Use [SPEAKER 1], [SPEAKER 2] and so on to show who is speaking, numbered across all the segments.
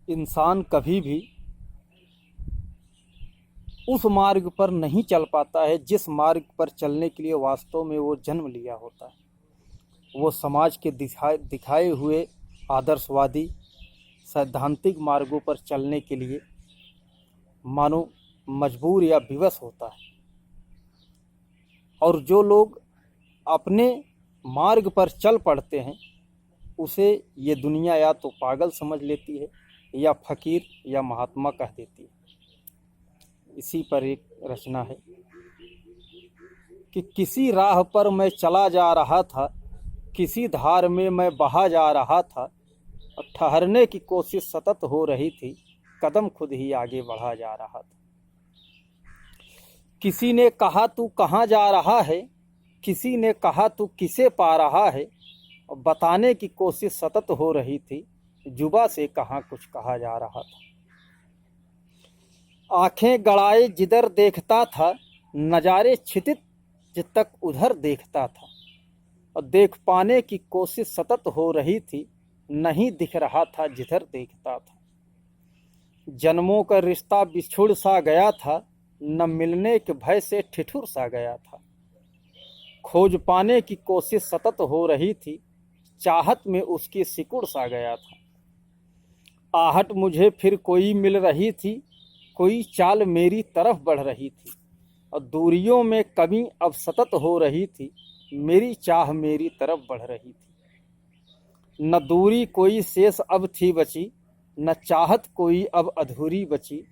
[SPEAKER 1] इंसान कभी भी उस मार्ग पर नहीं चल पाता है जिस मार्ग पर चलने के लिए वास्तव में वो जन्म लिया होता है। वो समाज के दिखाए हुए आदर्शवादी सैद्धांतिक मार्गों पर चलने के लिए मानो मजबूर या विवश होता है। और जो लोग अपने मार्ग पर चल पड़ते हैं उसे ये दुनिया या तो पागल समझ लेती है या फकीर या महात्मा कह देती है। इसी पर एक रचना है कि किसी राह पर मैं चला जा रहा था, किसी धार में मैं बहा जा रहा था, और ठहरने की कोशिश सतत हो रही थी, कदम खुद ही आगे बढ़ा जा रहा था। किसी ने कहा तू कहाँ जा रहा है, किसी ने कहा तू किसे पा रहा है, और बताने की कोशिश सतत हो रही थी, जुबा से कहाँ कुछ कहा जा रहा था। आंखें गड़ाए जिधर देखता था, नज़ारे छितित जित तक उधर देखता था, और देख पाने की कोशिश सतत हो रही थी, नहीं दिख रहा था जिधर देखता था। जन्मों का रिश्ता बिछुड़ सा गया था, न मिलने के भय से ठिठुर सा गया था। खोज पाने की कोशिश सतत हो रही थी, चाहत में उसकी सिकुड़ सा गया था। आहट मुझे फिर कोई मिल रही थी, कोई चाल मेरी तरफ बढ़ रही थी, और दूरियों में कमी अब सतत हो रही थी, मेरी चाह मेरी तरफ बढ़ रही थी। न दूरी कोई शेष अब थी बची, न चाहत कोई अब अधूरी बची,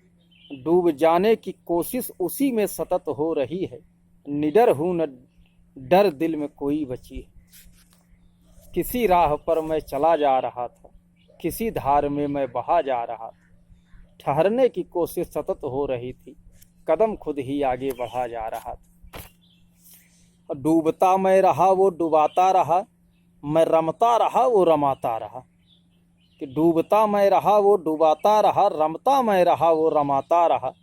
[SPEAKER 1] डूब जाने की कोशिश उसी में सतत हो रही है, निडर हूँ न डर दिल में कोई बची है। किसी राह पर मैं चला जा रहा था, किसी धार में मैं बहा जा रहा था, ठहरने की कोशिश सतत हो रही थी, कदम खुद ही आगे बढ़ा जा रहा था। डूबता मैं रहा वो डुबाता रहा, मैं रमता रहा वो रमाता रहा। कि डूबता मैं रहा वो डुबाता रहा, रमता मैं रहा वो रमाता रहा,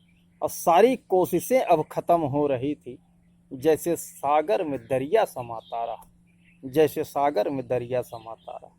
[SPEAKER 1] और सारी कोशिशें अब खत्म हो रही थी, जैसे सागर में दरिया समाता रहा, जैसे सागर में दरिया समाता रहा।